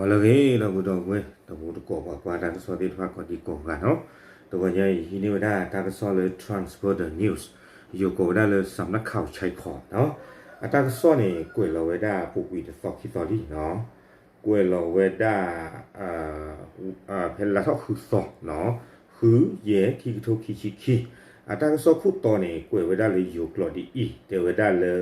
Oleh lagu dog we tabu to ko kwa da so de fa ko di ko ga no to ko ye hi ni da ta ko so le transport the news yo ko da le sam na khao chai kho no a ta ko so ni kwe lo we da pu wi de so ki so li no kwe lo we da phe la so khu so no khu ye ki to ki chi ki a ta ko so khu to ni kwe we da le yo klo di i de we da le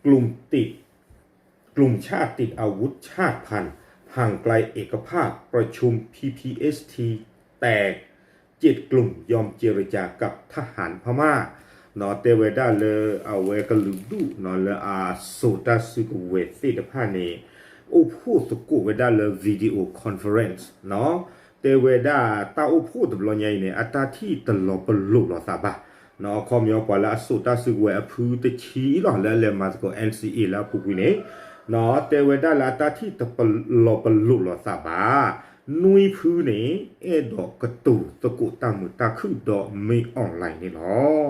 กลุ่มชาติติดอาวุธชาติพันธุ์ห่างไกลเอกภาพประชุม PPST แตก7 กลุ่มยอมเจรจากับทหารพม่านอเตเวดาเลเอาเวกลุดูนอเลอาสุตาสุกเวสิตพานีอุพูดสุกุเวดาเลวิดีโอคอนเฟอเรนซ์เนาะเตเวดาตาอุพูดตบลอใหญ่เนี่ยอัตราที่ตลอดปลุกหรอซาบะเนาะคอมยอกว่าละสุตาสุกเวอพูตชีหรอแล้วเลมาสก็ NCA แล้วพวกวิเนี่ยเนาะเตเวดาลาตาที่ตปลอปลุหลอซาบานุยพื้นนี่ดอกกระตูตะกุตามือตาคือดอกไม่ออนไลน์นี่เนาะ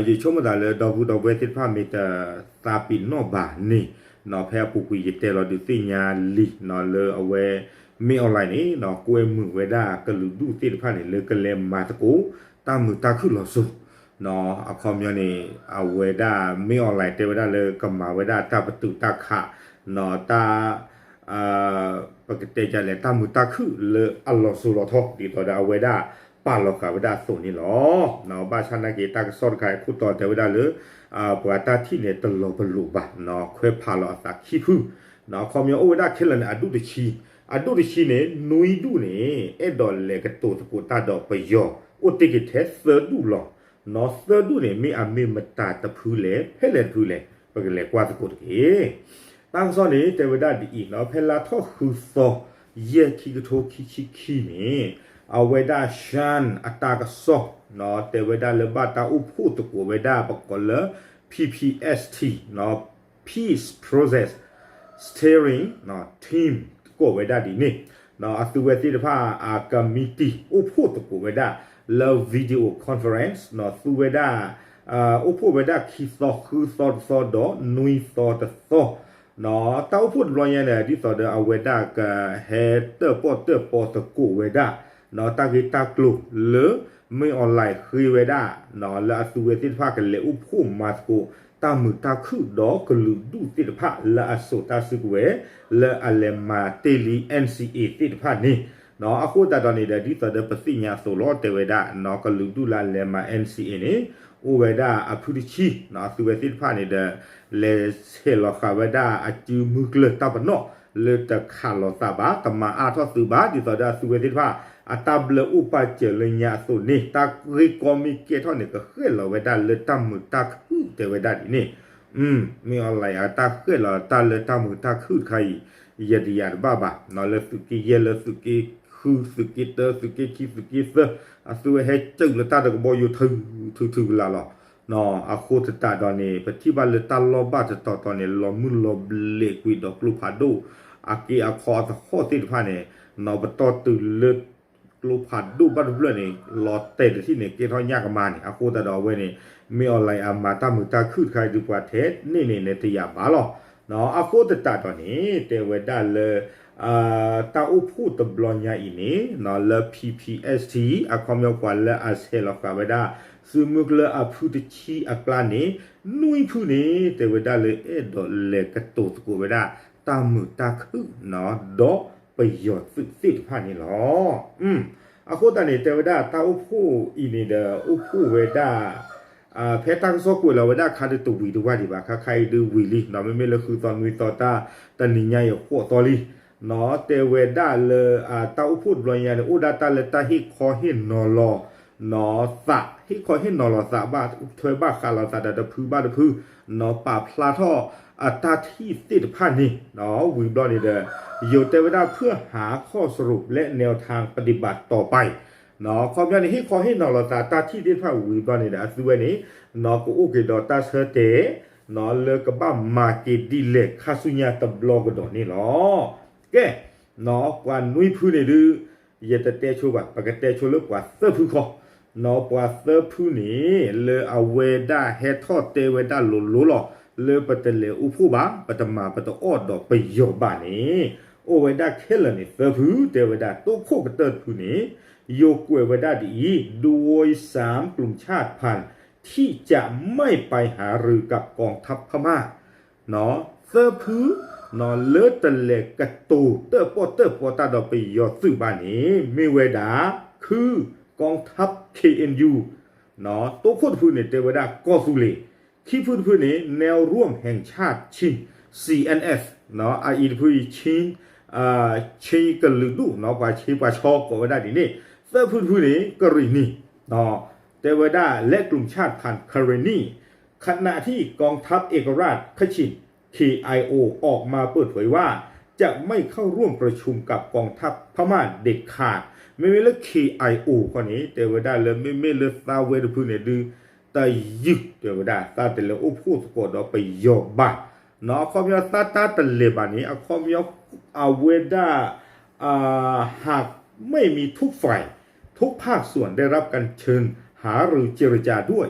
อยู่ช่วงเวลาเลยดอกดอกเวทิพามีแต่ตาปินนอกบานี่เนาะแพ้ปุกุยเตลอดูสิญาลีเนาะเลยเอาไว้ไม่ออนไลน์นี่เนาะกวยมือเวดากระลุดูสิพานี่เลยกระเลมมาตะกุตามือตาคือหลอสุเนาะเอาคอมยอนี่เอาเวดาไม่ออนไลน์เตเวดาเลยก็มาเวดาตาประตูตาขะเนาะตาปกติจะเลยตามุตาคือเลยอัลลอฮฺสุลต่านดีต่อดาเวดาปาลอกาเวดาส่วนนี้หรอเนาะบ้านชานาเกตากสอนใครคู่ต่อเตเวดาเลยปวดตาที่เนี่ยตลอดบรรลุบะเนาะเคยพาลอสักขี้พึ่งเนาะคอมยอเวดาเคลันอดุดิชีเนี่ยนุยดูเนี่ยดอลเลกตัวตะกุตาดอกไปย่ออุติกิเทสเซอร์ดูหรอนอสเตอร์ดูเนี่ยมีอามีมาตาตะพื้นเล่เพลนพื้นเล่ปกติกว่าตะกุตเกตั้งซ้อนนี้เตวดาดีอีกเนาะเพลาทอคือซอเยคิกโทคินี่เอาเวดาชันอัตากซอเนาะเตวดาเลบาตาอุพูตะกัวเวดาปกเล PPST เนาะ Peace Process Steering เนาะ Team กัวเวดาดีนี่เนาะอัตเวติภาอากามิติอุพูตะกัวเวดาแล้ววิดีโอคอนเฟอเรนซ์เนาะสุเวดาอุพูเวดาคิซอคือซอดอนุยซอตะซอเนาะตาอุพูดรอยเนี่ยที่ซอดเอาเวดากะเฮเตอร์ปอตะกุเวดาเนาะตากิตากลุหรือไม่ออนไลน์คือเวดาเนาะแล้วสุเวติภากันเลอุพูมาสกุตามือตาคือดอกลุดูติดภาและอสุตาสุเวและอเลมาเตลี NCA ติดภานี่เนาะအခုတတော်နေတဲ့ဒီသတဲ့ပစိညာဆိုလို့တေဝဒเนาะကလူဒူလာလေမာ NCA နေဥဝဒအဖုတိချီเนาะသူဝတိဖာနေတဲ့လေဆေလခဝဒအကျူမုကလတပနောလေတခါလောတဘာတမအာထောသူဘာဒီသတဲ့သူဝတိဖာအတဘလဥပကျလညာဆိုနေတာရီကောမီကေထောနေကခဲလောဝဒလေတမှုတခုတေဝဒဒီနေมีออนไลน์ตาခဲလောတလေတမှုတခုခိုင်ยะดียาบาบาเนาะเลสุกิเยเลสุกิคือสุกิเตอสุกิคิสุกิเซอะสุเฮจึงละตาดก็บ่อยู่ถึงละเนาะอะโคตตาดอนี่ปฏิบัติละตาลอบาจะตอนี่ลอมุลอเลกุยดอกลูพาโดอากิอะคอตะโคติพานี่เนาะบตอตึเลลูพาโดบัดเบลนี่ลอเตที่นี่เกทอยากมานี่อะโคตดอเวนี่มีออนไลน์อามาตามือตาคือใครดีกว่าเทสนี่เนติยาบาลอเนาะอะโคตตาดอนี่เตเวดาเลตาอุพูตบลอนยาอินี่เนาะเล PPST อะคอมยอกว่าเลอะเซลอกาเวดาซึมุกเลอะพูตชีอะกลานี่นุยพูนี่เตเวดาเลดอเลกะโตตกูเวดาตามือตาคือเนาะดอประโยชน์สิพานี่หรออะโคตานี่เตเวดาตาอุพูอินี่เดอุพูเวดาเพตังซอกวยเราเวดาคาดตุวีดูว่าดีบ่าใครดูวีลีเนาะไม่เลยคือตอนมีตอตาตะนิญญาโคตอลีเนาะเตเวดาเลตาอุพูดรอยยาอุดาตาเลตาฮิคอหินนอลอเนาะสะฮิคอหินนอลอสะบาถวยบาคาลาสะดะพือบาดพือเนาะป่าพลาท่อตาที่ติดพานี่เนาะวิบลอนี่เด้ออยู่เตเวดาเพื่อหาข้อสรุปและแนวทางปฏิบัติต่อไปเนาะความยานี่ฮิคอหินนอลอสะตาที่ติดพาวิบลอนี่เด้อสุเวนี่เนาะกูโอเคดอตาเสเตเนาะเลกบ้ามาเกดิเลคาสุญญาตบลอกดอนี่เนาะแกเนาะกว่านุยพื้นนี่ดื้อยะตะเตชูบะปะกะเตชูลกว่าเซอร์พื้นคอเนาะกว่าเซอร์พื้นนี่เลอเวดาเฮทอเตเวดาโลลอเลปะเตเลอุผู้บาปะตะมาปะตะออดดอกไปโยบานี่ โอเวดาเคลนี่เซฟูเตเวดาโตโคกเตอร์ผู้นี้โยกเวดาดีโดย3 กลุ่มชาติพันธุ์ที่จะไม่ไปหารือกับกองทัพพม่าเนาะเซฟูเนาะเลอตะเลกะตูเตอร์ปอตาดอไปยอซึบานี้มีเวดาคือกองทัพ KNU เนาะโตโคผู้นี้เตเวดากอสุเลที่พูดนี้แนวร่วมแห่งชาติชิน CNF เนาะพูดชินชินกันลืดูเนาะว่าชิปาชอก็ว่าได้ดีนี่เสื้อพูดนี้กรณีเนาะเตวดาและกลุ่มชาติพันธุ์คาเรนีขณะที่กองทัพเอกราชคชิน KIO ออกมาเปิดเผยว่าจะไม่เข้าร่วมประชุมกับกองทัพพม่าเด็ดขาดไม่มีเลือก KIO คนนี้เตวดาเลยไม่เลือกซาเวดพูดเนี่ยดูแต่ยึดเดี๋ยวได้ตาแต่ละอุพูดสกดเราไปยกบ้านเนาะข้อมีตาแต่ละบ้านนี้ข้อมีเอาเวด้าหากไม่มีทุกฝ่ายทุกภาคส่วนได้รับการเชิญหาหรือเจรจาด้วย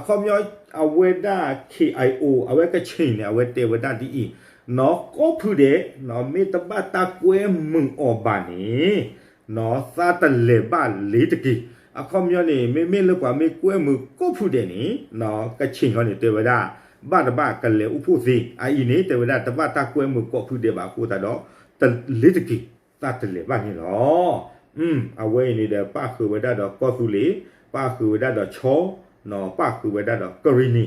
ข้อมีเอาเวด้า KIO เอาไว้ก็เชิญเนี่ยเอาไว้เตวด้าดีอีเนาะก็พูดเดเนาะมีตบ้าตากวยมึงออกบ้านนี้เนาะตาแต่ละบ้านลีตะกี้ข้อมีนี่ไม่เลือกว่าไม่กล้วยมือก็พูดเดนี่เนาะก็ชิงเขาเนี่ยเตวดาบ้านกันเลยอุพูสินี้เตวดาแต่ว่าตากล้วยมือก็พูดเดบ่าพูดแต่ดอกแต่ลิตกิตาตะเลบ้านนี่เนาะเอาไว้นี่เด้อป้าคือเวดาดอกก็สุเลป้าคือเวดาดอกชอเนาะป้าคือเวดาดอกกรีนี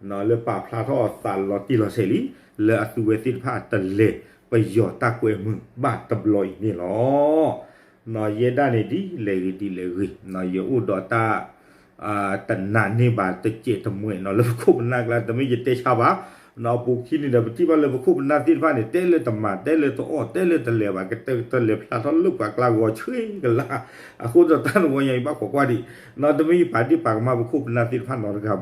เนาะเลยป้าพลาทอสารลอติลอเซลีเลยอสุเวติผ้าตะเลไปหยอดตากล้วยมือบ้านตะลอยนี่เนาะนอเยดานี่ดีเลยนอเยอุดอตาตันนานนี่บาตะเจตมวยนอเลยคุบนักละแต่ไม่เยเตชาวะนอปูคินี่เดบที่ว่าเลยคุบนาที่ว่านี่เตเลยตมาเตเลยตัวเตเลยตะเลวะก็ตะเลพลาทอนลูกปากลาวช่วยกันละคุณจะตั้งว่าใหญ่บ้ากว่าดินอจะไม่ปาที่ปากมาคุบนาที่พันนอครับ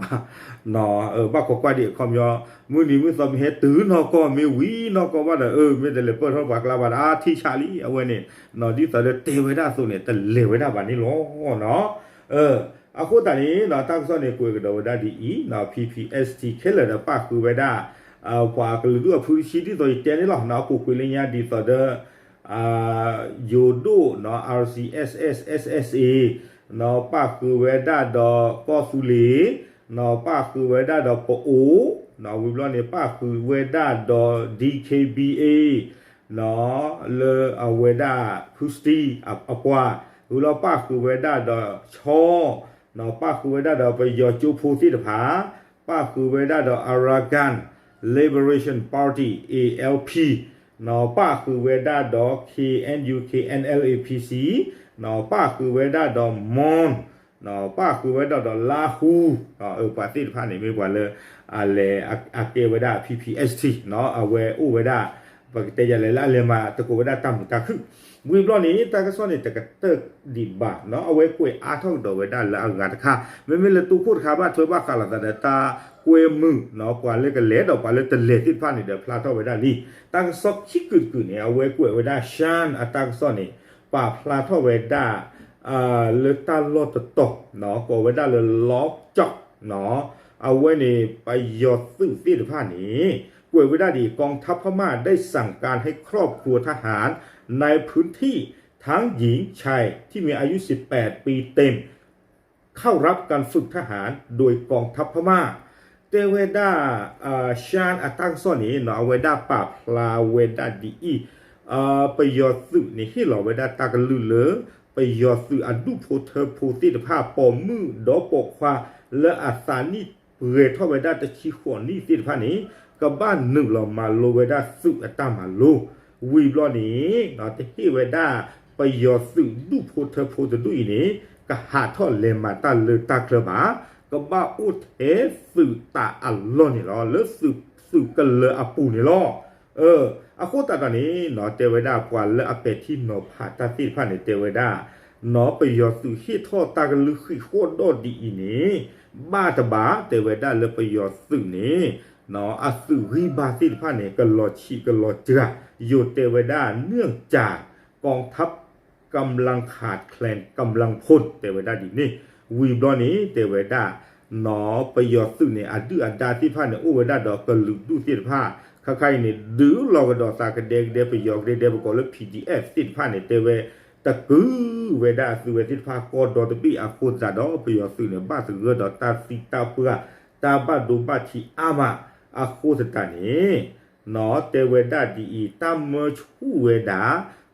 นอบ้ากว่าดิคอมยอมื้อนี้มื้อสมเฮ็ดตื้อนอก็มีวีนอก็ว่าไม่ได้เลยเปิดเฮาปากลาวาที่ชาลีเอาไว้นี่นอที่ตะเลเตไว้ได้สุเนี่ยตะเลไว้ได้บัดนี้ล้อเนาะအခုတည်းနော်တောက်စောနေကိုယ်ကတော့ဒါဒီနော် PPST ခဲလာတော့ပါကူဝဒါပွာကလူတို့ဖူရှိတီတော့တဲနေလောက်နော်ကိုကိုလင်းရဒီတော့ယိုဒိုနော် RCSS SSA နော်ပါကူဝဒါတော့ကောဆူလီနော်ပါကူဝဒါတော့ပိုအိုနော်ဝီဘလနေပါကူဝဒါတော့ DKBA နော်လေဝဒါဖူစတီအပွာဥလောပါကူဝဒါတော့ချောနော်ป้าคือเวดาดอไปยอจูพูที่ตะผาป้าคือเวดาดออารากัน Liberation Party ALP နော်ป้าคือเวดาดอ KNU KNLAPC နော်ป้าคือเวดาดอมอนနော်ป้าคือเวดาดอลาฮูป้าที่ตะผานี่ไม่กว่าเลยอะไรอาเกเวดา PPST နော်အဝဲဥเวดาปกติจะเลยละเลยมาตะกูเวดาตามตาคือวิบล้อนี้ตากระซ้อนนี่ตะกะเตกดิบาเนาะเอาไว้กวยอาท่องดอกไว้ได้ละงานตะค่ะไม่เลยตู้พูดคาบ้าถวยว่าคาละแต่ตากวยมือเนาะกว่าเลยก็เลดออกไปเลยตะเลที่ผ่านนี่เดี๋ยวพลาดเอาไว้ได้นี่ตากระซอกคิกกึเนี่ยเอาไว้กวยไว้ได้ชานตากระซ้อนนี่ป่าพลาดเอาไว้ได้เลยตาลอดตกเนาะก็ไว้ได้เลยล็อกจอกเนาะเอาไว้นี่ไปยอดซึ่งที่ผ่านนี้กวยไว้ได้ดีกองทัพพม่าได้สั่งการให้ครอบครัวทหารในพื้นที่ทั้งหญิงชายที่มีอายุ18ปีเต็มเข้ารับการฝึกทหารโดยกองทัพพม่าเตเวดาชานตั้งซ่อนนี้เนาะเวดาปาพลาเวดาดีไปยอดสึนี่ที่เราเวดาตากันลือเลอไปยอดสึอดุโพเทโพติตภาพปอมมือดอปกควาและอาสานี่เปรทเวดาตะชีขวนี่ติดภานี้กับบ้านหนึ่งเรามาโลเวดาสึตามาโลวีบล้อนี้เนาะที่เวดาไปยอสึดูโพเทโพตดูอีนี้ก็หาทอดเลมาตาเลตาเคลบาก็บ้าอุเทสึตาอัลลอนี่ล้อเลสึกันเลอปูนี่ล้ออะโคตาตอนนี้เนาะเตเวดากว่าเลอเป็ดที่เนาะพาตาที่ผ่านในเตเวดาเนาะไปยอสึที่ทอดตากันลึกโคตรโดดดีอีนี้บ้าตะบาเตเวดาเลไปยอสึนี้เนาะอสึริบาที่ผ่านเนี่ยก็รอชีก็รอเจืออยู่เตเวดาเนื่องจากกองทัพกำลังขาดแคลนกำลังพลเตเวดาดีนี่วีบลอนี้เตเวดาหนอไปยอดซึ่งเนี่ยอดื้ออันดาที่ผ่านเนี่ยโอเวดาดอกกระลุกดูที่ผ้าข ใครนี่ดื้อลอกดอสากเด็กเดไปยอกเดไปก็เลย PDF สิทธิ์ผ่านในเตเวตะกือเวดาสุเวสิทธิ์ผ่ากอดอตปีอาโคซาดอไปยอสื่อเนี่ยบ้าสื่อดอตาสิตาเปือตาบ้าดูบ้าที่อามาอาโคสตานี่เนาะเตเวดาดีตามเมชูเวดา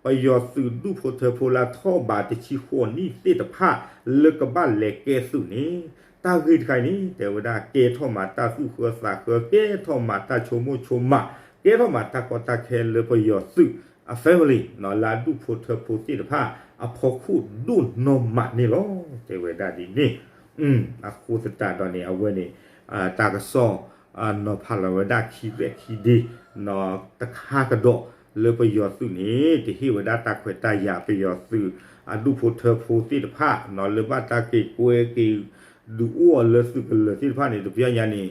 ไปยอสื่อดูโพเทโพลาท่อบาติชิโคนี่เตตผ้าเลิกบ้านเล็กเกสุนี่ตาคือใครนี่เทวดาเกทอมาตาสู้เขือสาเขือเกทอมาตาโชโมโชมาเกทอมาตากอตาเคเลปยอสึอะแฟมิลี่นอลาดูโพเทโพติตะพาอะพอคูดูนมมานี่ลอเทวดาดีนี่อะคูสตาตอนนี้เอาไว้นี่ตากะซอนอพาลาวดาคีเวคีดีนอตะคากระโดเลปยอสึนี่ที่ฮิวดาตาเควตายาปยอสึอะดูโพเทโพติตะพานอเลบาตาเกกวยเกดูอ้วนเลยสุดเลยที่ผ่านนี่ตัวพี่ยานี่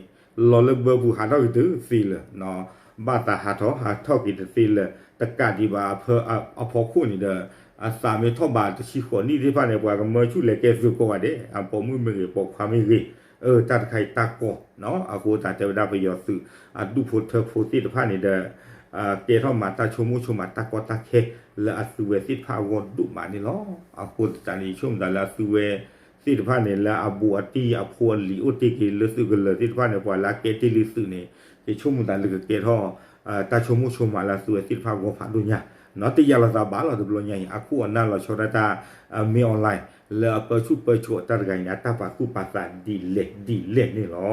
หล่อเลยเบอร์ผู้หาเท่ากี่ตัวสิเลยเนาะบ้าตาหาเท่ากี่ตัวสิเลยแต่การที่ว่าเพอเอาพอคู่นี่เด้อสามีท่อบาทชิขวนี่ที่ผ่านนี่ว่าก็เมื่อชุดเล็กแกสุกว่าเด้ปอมือปอกความไม่รีตัดใครตากอเนาะกูตาเทวดาไปยอดสื่อดูโพเธอโพติที่ผ่านนี่เด้อเกท่อมาตาชมูชมาตากอตาเคและอสุเวสิพาวดดุมานี่เนาะกูตานี่ช่วงดาลาสุเวสิทธิพันธ์เนี่ยละอาบัวตีอาพวนลีอุติกิลสึกเลยสิทธิพันธ์เนี่ยพอละเกติลิสึเนี่ยที่ชุ่มดันเลยเกท่อตาชมุชมาละสวยสิทธิพันธ์ก็ผ่านดุนยาเนาะที่ยาละซาบาละตัวใหญ่อาคูอันนั้นเราชดตามีออนไลน์แล้วเปิดชุดเปิดโชว์ตาไงนะตาปากุปาสานดีเล็กนี่หรอ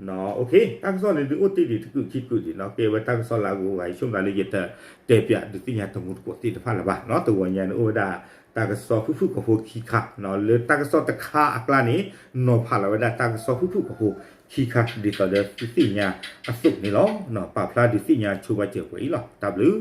เนาะโอเคตั้งซ้อนในอุติดิคือคิดกูดิเนาะเกว่าตั้งซ้อนลากูไว้ช่วงรายละเอียดเตปะดิที่ยาตมุดกติพันธ์ละบ้าเนาะตัวใหญ่โอดาตากสอผู้กับผู้ขี้ขะเนาะหรือตากสอตะขาอักลานี้นอผ่านแล้วได้ตากสอผู้กับผู้ขี้ขะดิต่อเดสิญญาอสุนี่ล้อเนาะป่าพลาดิสิญญาชูบาเจอไว้หรอตับหรือ